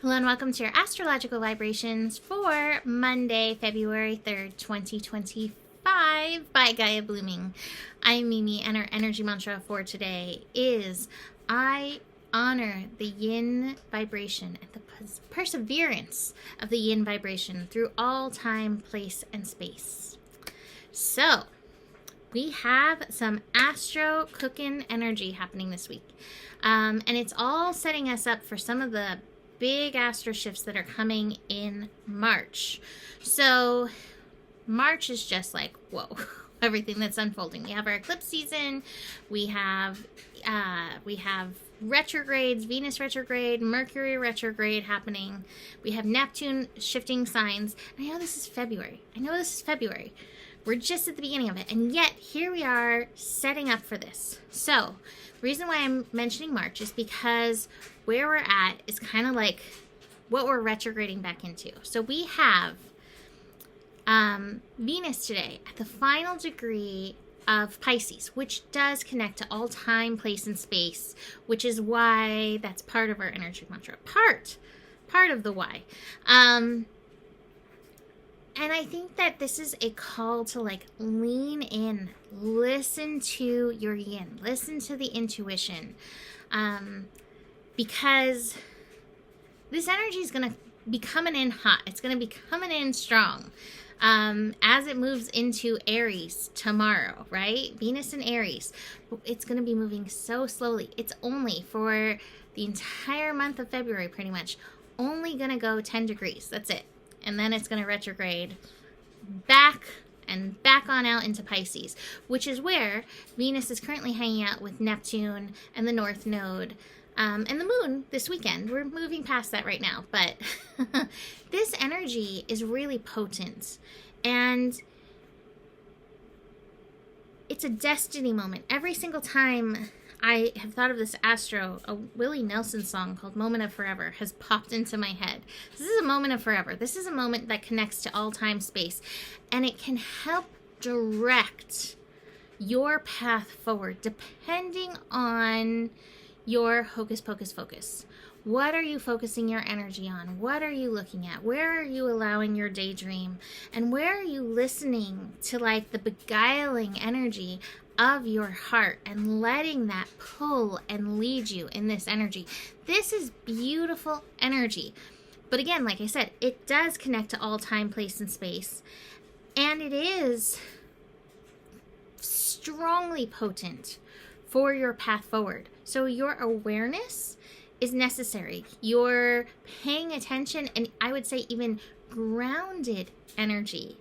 Hello and welcome to your astrological vibrations for Monday, February 3rd, 2025 by Gaia Blooming. I'm Mimi, and our energy mantra for today is I honor the yin vibration and the perseverance of the yin vibration through all time, place, and space. So, we have some astro cooking energy happening this week. And it's all setting us up for some of the big astro shifts that are coming in March. So March is just like, whoa, everything that's unfolding. We have our eclipse season. We have retrogrades, Venus retrograde, Mercury retrograde happening. We have Neptune shifting signs. I know this is February. We're just at the beginning of it. And yet here we are setting up for this. So the reason why I'm mentioning March is because where we're at is kind of like what we're retrograding back into. So we have Venus today at the final degree of Pisces, which does connect to all time, place, and space, which is why that's part of our energy mantra. Part of the why. And I think that this is a call to like lean in, listen to your yin, listen to the intuition, because this energy is going to be coming in hot. It's going to be coming in strong as it moves into Aries tomorrow, right? Venus in Aries. It's going to be moving so slowly. It's only for the entire month of February, pretty much, only going to go 10 degrees. That's it. And then it's going to retrograde back on out into Pisces, which is where Venus is currently hanging out with Neptune and the North Node and the Moon this weekend. We're moving past that right now, but this energy is really potent, and it's a destiny moment. Every single time I have thought of this astro, a Willie Nelson song called Moment of Forever has popped into my head. This is a moment of forever. This is a moment that connects to all time, space, and it can help direct your path forward depending on your hocus pocus focus. What are you focusing your energy on? What are you looking at? Where are you allowing your daydream? And where are you listening to like the beguiling energy of your heart and letting that pull and lead you in this energy? This is beautiful energy. But again, like I said, it does connect to all time, place, and space. And it is strongly potent for your path forward. So your awareness is necessary. Your paying attention, and I would say even grounded energy,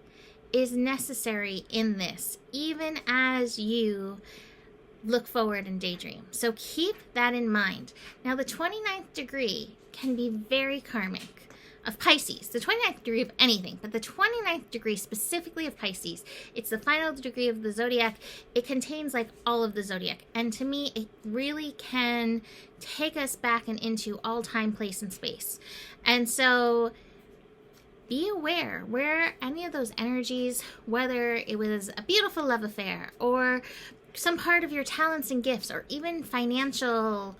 is necessary in this, even as you look forward and daydream. So keep that in mind. Now, the 29th degree can be very karmic of Pisces. The 29th degree of anything, but the 29th degree specifically of Pisces, it's the final degree of the zodiac. It contains like all of the zodiac. And to me, it really can take us back and into all time, place, and space. And so be aware where any of those energies, whether it was a beautiful love affair or some part of your talents and gifts, or even financial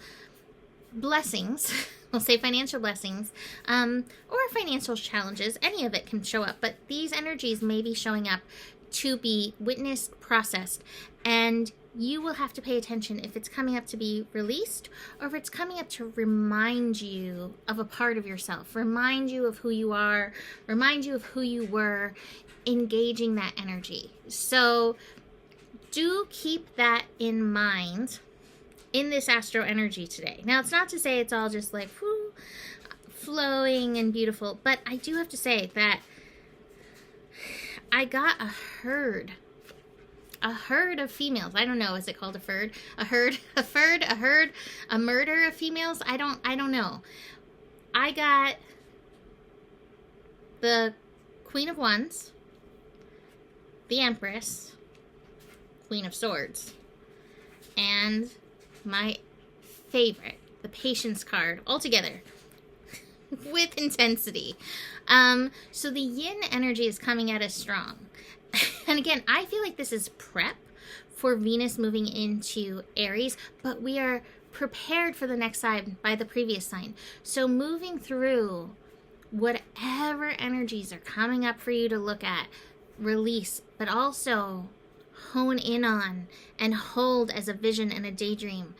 blessings, we'll say financial blessings, or financial challenges, any of it can show up. But these energies may be showing up to be witnessed, processed, and you will have to pay attention if it's coming up to be released or if it's coming up to remind you of a part of yourself, remind you of who you are, remind you of who you were, engaging that energy. So do keep that in mind in this astro energy today. Now, it's not to say it's all just like whoo, flowing and beautiful, but I do have to say that I got a herd of females. I don't know. Is it called a herd? A murder of females? I don't know. I got the Queen of Wands, the Empress, Queen of Swords, and my favorite, the Patience card, all together with intensity. So the yin energy is coming at us strong. And again, I feel like this is prep for Venus moving into Aries, but we are prepared for the next sign by the previous sign. So moving through whatever energies are coming up for you to look at, release, but also hone in on and hold as a vision and a daydream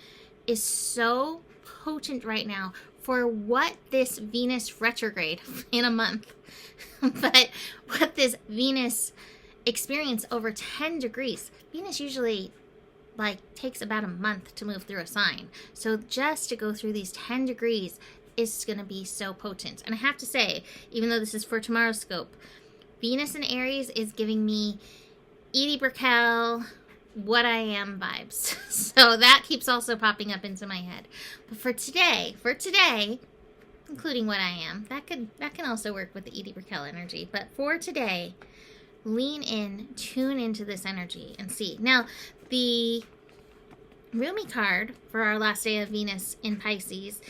is so potent right now for what this Venus retrograde in a month, but what this Venus experience over 10 degrees. Venus usually takes about a month to move through a sign. So just to go through these 10 degrees is going to be so potent. And I have to say, even though this is for tomorrow's scope, Venus in Aries is giving me Edie Brickell, What I Am vibes. So that keeps also popping up into my head. But for today, including What I Am, that can also work with the Edie Brickell energy. But for today, lean in, tune into this energy and see. Now, the Rumi card for our last day of Venus in Pisces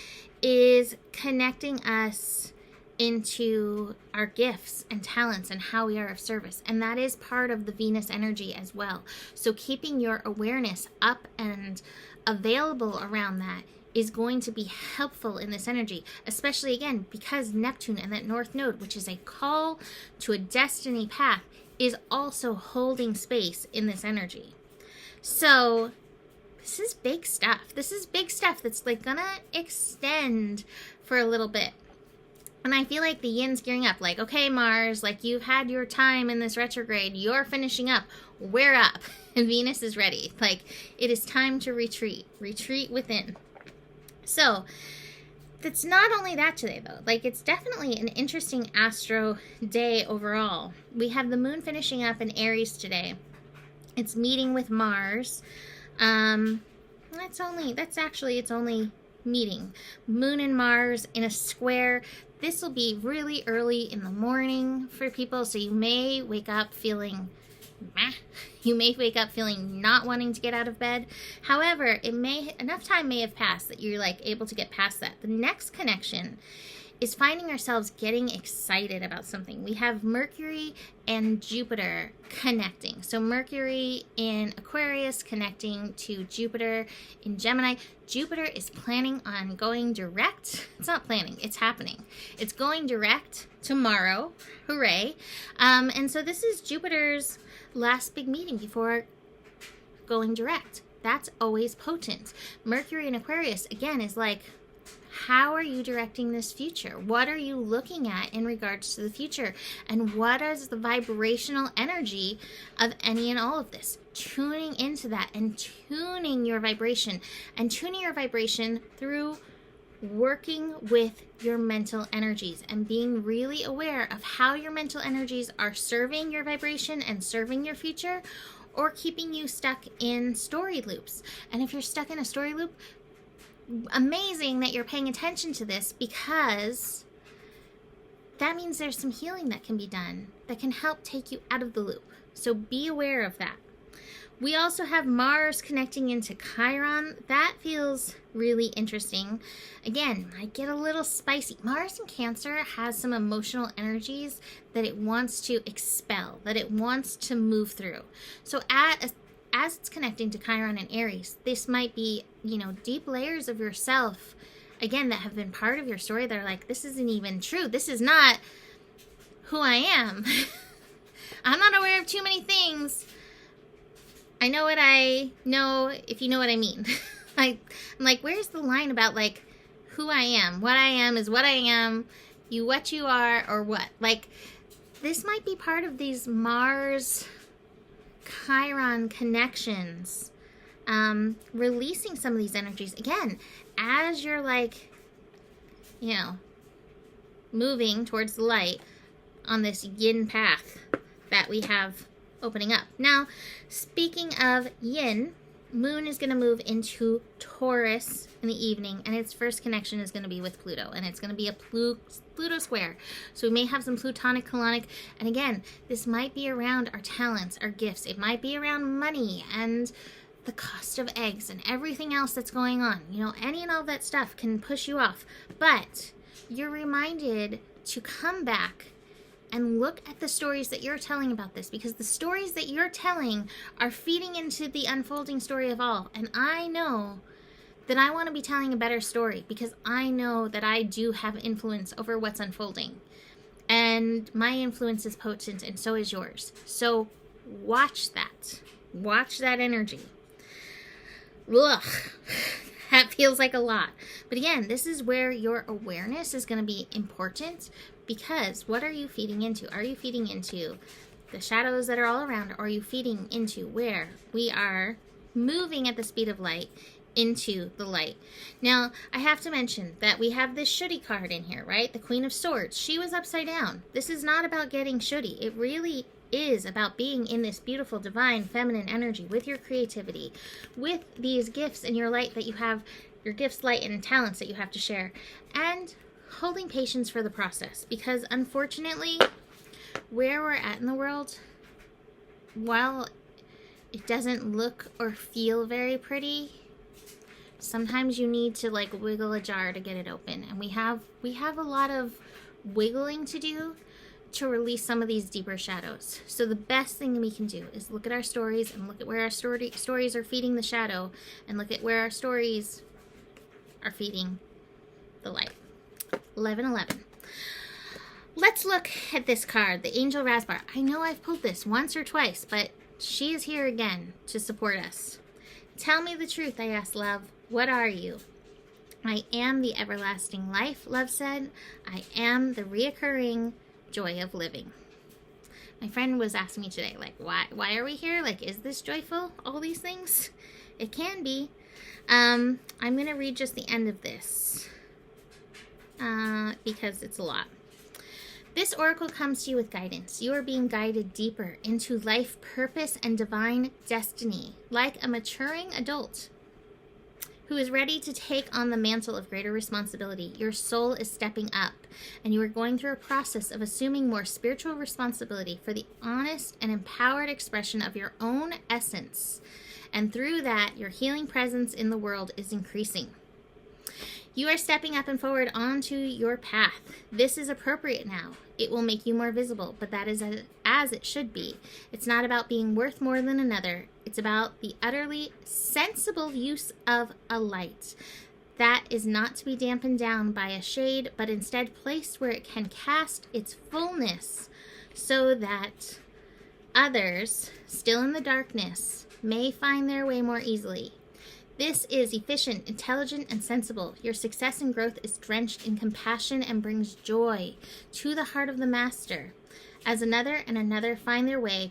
is connecting us into our gifts and talents and how we are of service. And that is part of the Venus energy as well. So keeping your awareness up and available around that is going to be helpful in this energy, especially again, because Neptune and that North Node, which is a call to a destiny path, is also holding space in this energy. So this is big stuff. This is big stuff that's gonna extend for a little bit. And I feel like the yin's gearing up. Okay, Mars, you've had your time in this retrograde. You're finishing up. We're up. And Venus is ready. It is time to retreat. Retreat within. So, that's not only that today, though. It's definitely an interesting astro day overall. We have the moon finishing up in Aries today. It's meeting with Mars. It's only meeting. Moon and Mars in a square. This will be really early in the morning for people, so you may wake up feeling meh. You may wake up feeling not wanting to get out of bed. However, enough time may have passed that you're able to get past that. The next connection is finding ourselves getting excited about something. We have Mercury and Jupiter connecting. So Mercury in Aquarius connecting to Jupiter in Gemini. Jupiter is planning on going direct. It's not planning, it's happening. It's going direct tomorrow. Hooray. And so this is Jupiter's last big meeting before going direct. That's always potent. Mercury in Aquarius, again, is how are you directing this future? What are you looking at in regards to the future? And what is the vibrational energy of any and all of this? Tuning into that and tuning your vibration. And tuning your vibration through working with your mental energies and being really aware of how your mental energies are serving your vibration and serving your future, or keeping you stuck in story loops. And if you're stuck in a story loop, amazing that you're paying attention to this, because that means there's some healing that can be done that can help take you out of the loop. So be aware of that. We also have Mars connecting into Chiron. That feels really interesting. Again, might get a little spicy. Mars in Cancer has some emotional energies that it wants to expel, that it wants to move through. So as it's connecting to Chiron and Aries, this might be, deep layers of yourself, again, that have been part of your story that are this isn't even true. This is not who I am. I'm not aware of too many things. I know what I know, if you know what I mean. I'm where's the line about, who I am? What I am is what I am. You what you are, or what? This might be part of these Mars Chiron connections, releasing some of these energies again as you're moving towards the light on this yin path that we have opening up. Now, speaking of yin, moon is going to move into Taurus in the evening, and its first connection is going to be with Pluto, and it's going to be a Pluto square. So we may have some Plutonic colonic, and again, this might be around our talents, our gifts. It might be around money and the cost of eggs and everything else that's going on. Any and all that stuff can push you off, but you're reminded to come back and look at the stories that you're telling about this, because the stories that you're telling are feeding into the unfolding story of all. And I know then I want to be telling a better story, because I know that I do have influence over what's unfolding. And my influence is potent, and so is yours. So watch that. Watch that energy. Ugh. That feels like a lot. But again, this is where your awareness is going to be important, because what are you feeding into? Are you feeding into the shadows that are all around? Or are you feeding into where we are moving at the speed of light into the light? Now, I have to mention that we have this shouldy card in here, right? The Queen of Swords. She was upside down. This is not about getting shouldy. It really is about being in this beautiful, divine, feminine energy with your creativity, with these gifts and your light that you have, your gifts, light, and talents that you have to share, and holding patience for the process. Because unfortunately, where we're at in the world, while it doesn't look or feel very pretty, sometimes you need to like wiggle a jar to get it open. And we have a lot of wiggling to do to release some of these deeper shadows. So the best thing we can do is look at our stories and look at where our stories are feeding the shadow, and look at where our stories are feeding the light. 11:11. Let's look at this card, the Angel Raspar. I know I've pulled this once or twice, but she is here again to support us. Tell me the truth, I asked love. What are you? I am the everlasting life, love said. I am the reoccurring joy of living. My friend was asking me today, like, why are we here? Like, is this joyful? All these things? It can be. I'm going to read just the end of this because it's a lot. This oracle comes to you with guidance. You are being guided deeper into life purpose and divine destiny, like a maturing adult who is ready to take on the mantle of greater responsibility. Your soul is stepping up, and you are going through a process of assuming more spiritual responsibility for the honest and empowered expression of your own essence. And through that, your healing presence in the world is increasing. You are stepping up and forward onto your path. This is appropriate now. It will make you more visible, but that is as it should be. It's not about being worth more than another. It's about the utterly sensible use of a light that is not to be dampened down by a shade, but instead placed where it can cast its fullness, so that others, still in the darkness, may find their way more easily. This is efficient, intelligent, and sensible. Your success and growth is drenched in compassion and brings joy to the heart of the master, as another and another find their way,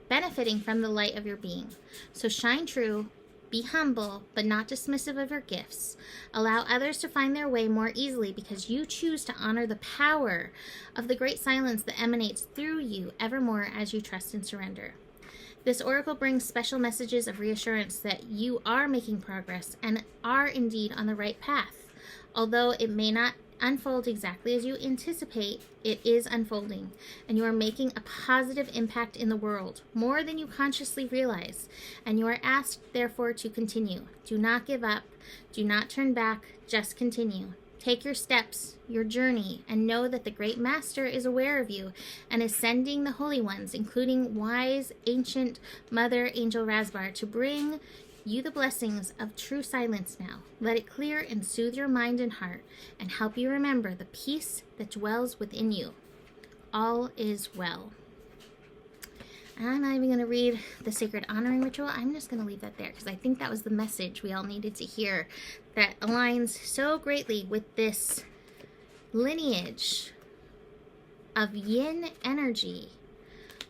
benefiting from the light of your being. So shine true, be humble, but not dismissive of your gifts. Allow others to find their way more easily, because you choose to honor the power of the great silence that emanates through you evermore as you trust and surrender. This oracle brings special messages of reassurance that you are making progress and are indeed on the right path. Although it may not unfold exactly as you anticipate, it is unfolding, and you are making a positive impact in the world, more than you consciously realize, and you are asked, therefore, to continue. Do not give up. Do not turn back. Just continue. Take your steps, your journey, and know that the great master is aware of you and is sending the holy ones, including wise, ancient Mother Angel Raspar, to bring you the blessings of true silence now. Let it clear and soothe your mind and heart, and help you remember the peace that dwells within you. All is well. I'm not even going to read the sacred honoring ritual. I'm just going to leave that there, because I think that was the message we all needed to hear, that aligns so greatly with this lineage of yin energy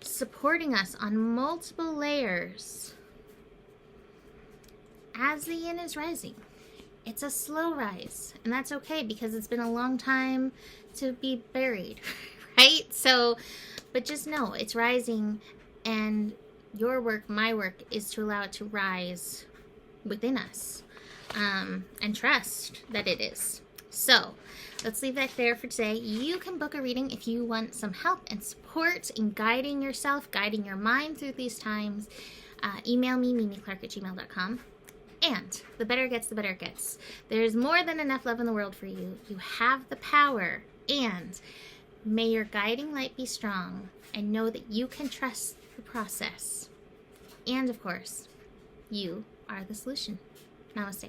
supporting us on multiple layers as the yin is rising. It's a slow rise, and that's okay, because it's been a long time to be buried, right? So, but just know it's rising, and your work, my work, is to allow it to rise within us, and trust that it is. So let's leave that there for today. You can book a reading if you want some help and support in guiding yourself, guiding your mind through these times. Email me, mimiclark@gmail.com. And the better it gets, the better it gets. There's more than enough love in the world for you. You have the power, and may your guiding light be strong, and know that you can trust the process. And of course, you are the solution. Namaste.